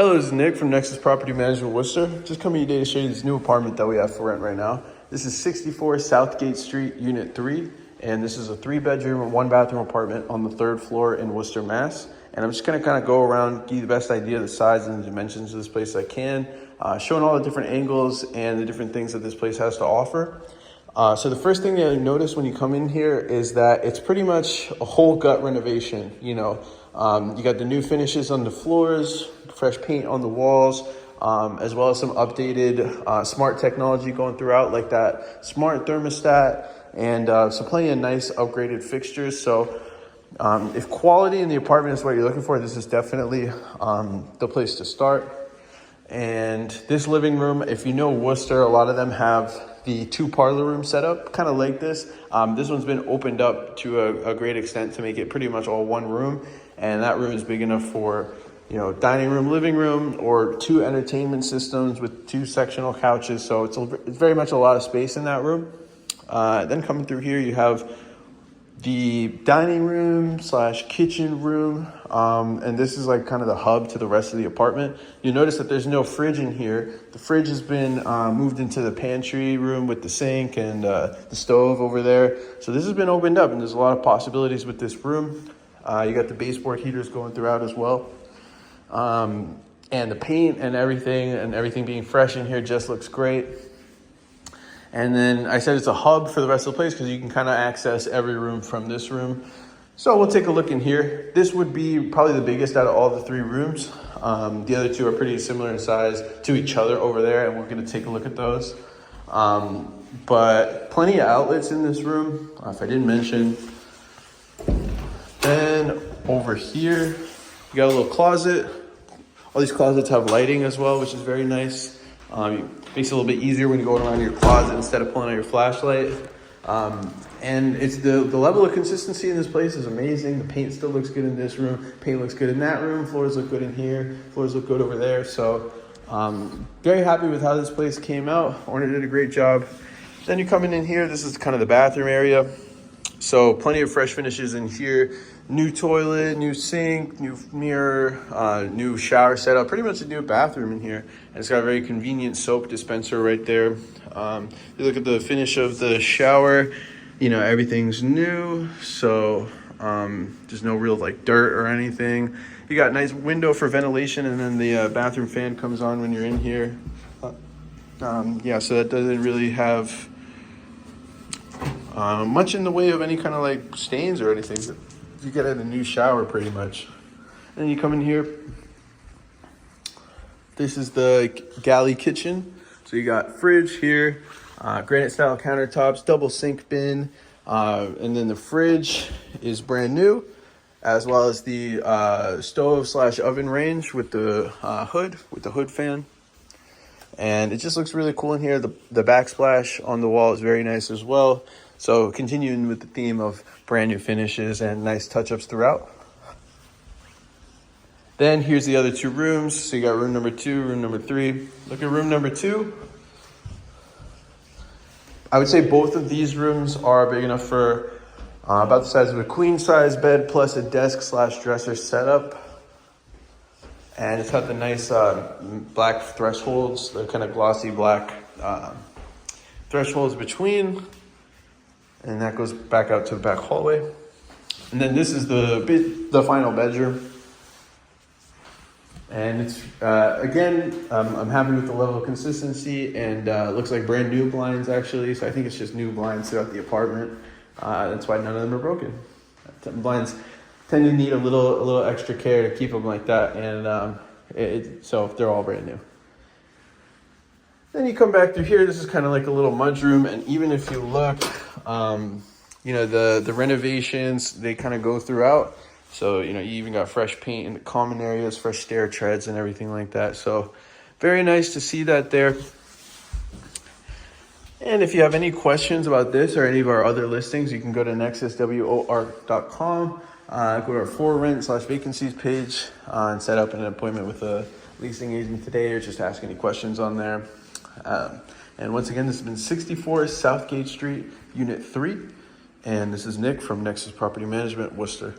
Hello, this is Nick from Nexus Property Management, Worcester. Just coming today to show you this new apartment that we have for rent right now. This is 64 Southgate Street, Unit 3, and this is a 3-bedroom and 1-bathroom apartment on the 3rd floor in Worcester, Mass. And I'm just gonna kind of go around, give you the best idea of the size and the dimensions of this place I can, showing all the different angles and the different things that this place has to offer. So the first thing that you notice when you come in here is that it's pretty much a whole gut renovation. You got the new finishes on the floors, fresh paint on the walls, as well as some updated smart technology going throughout, like that smart thermostat, and so plenty of nice upgraded fixtures. So if quality in the apartment is what you're looking for, this is definitely the place to start. And this living room, if you know Worcester, a lot of them have the 2 parlor room setup, kind of like this. This one's been opened up to a great extent to make it pretty much all one room. And that room is big enough for, dining room, living room, or 2 entertainment systems with 2 sectional couches. So it's very much a lot of space in that room. Then coming through here, you have the dining room / kitchen room. And this is like kind of the hub to the rest of the apartment. You'll notice that there's no fridge in here. The fridge has been moved into the pantry room with the sink and the stove over there. So this has been opened up and there's a lot of possibilities with this room. You got the baseboard heaters going throughout as well. And the paint and everything being fresh in here just looks great. And then I said it's a hub for the rest of the place because you can kind of access every room from this room. So we'll take a look in here. This would be probably the biggest out of all the 3 rooms. The other 2 are pretty similar in size to each other over there, and we're going to take a look at those. But plenty of outlets in this room, if I didn't mention. Then over here, you got a little closet. All these closets have lighting as well, which is very nice. Makes it a little bit easier when you're going around your closet instead of pulling out your flashlight. And it's the level of consistency in this place is amazing. The paint still looks good in this room. Paint looks good in that room. Floors look good in here. Floors look good over there. So very happy with how this place came out. Owner did a great job. Then you come in here. This is kind of the bathroom area. So plenty of fresh finishes in here. New toilet, new sink, new mirror, new shower setup. Pretty much a new bathroom in here. And it's got a very convenient soap dispenser right there. You look at the finish of the shower. Everything's new. So there's no real dirt or anything. You got a nice window for ventilation, and then the bathroom fan comes on when you're in here. So that doesn't really have much in the way of any kind of stains or anything. You get a new shower pretty much. And then you come in here. This is the galley kitchen. So you got fridge here, granite style countertops, double sink bin, and then the fridge is brand new, as well as the stove / oven range with the hood fan. And it just looks really cool in here. The backsplash on the wall is very nice as well. So continuing with the theme of brand new finishes and nice touch-ups throughout. Then here's the other 2 rooms. So you got room number 2, room number 3. Look at room number 2. I would say both of these rooms are big enough for about the size of a queen size bed plus a desk / dresser setup. And it's got the nice black thresholds, the kind of glossy black thresholds between. And that goes back out to the back hallway. And then this is the final bedroom. And it's, again, I'm happy with the level of consistency, and looks like brand new blinds actually. So I think it's just new blinds throughout the apartment. That's why none of them are broken. Blinds tend to need a little extra care to keep them like that. And so they're all brand new. Then you come back through here. This is kind of like a little mudroom. And even if you look, the renovations, they kind of go throughout. So, you even got fresh paint in the common areas, fresh stair treads and everything like that. So very nice to see that there. And if you have any questions about this or any of our other listings, you can go to nexuswor.com, go to our for rent / vacancies page, and set up an appointment with a leasing agent today, or just ask any questions on there. And once again, this has been 64 Southgate Street, Unit 3. And this is Nick from Nexus Property Management, Worcester.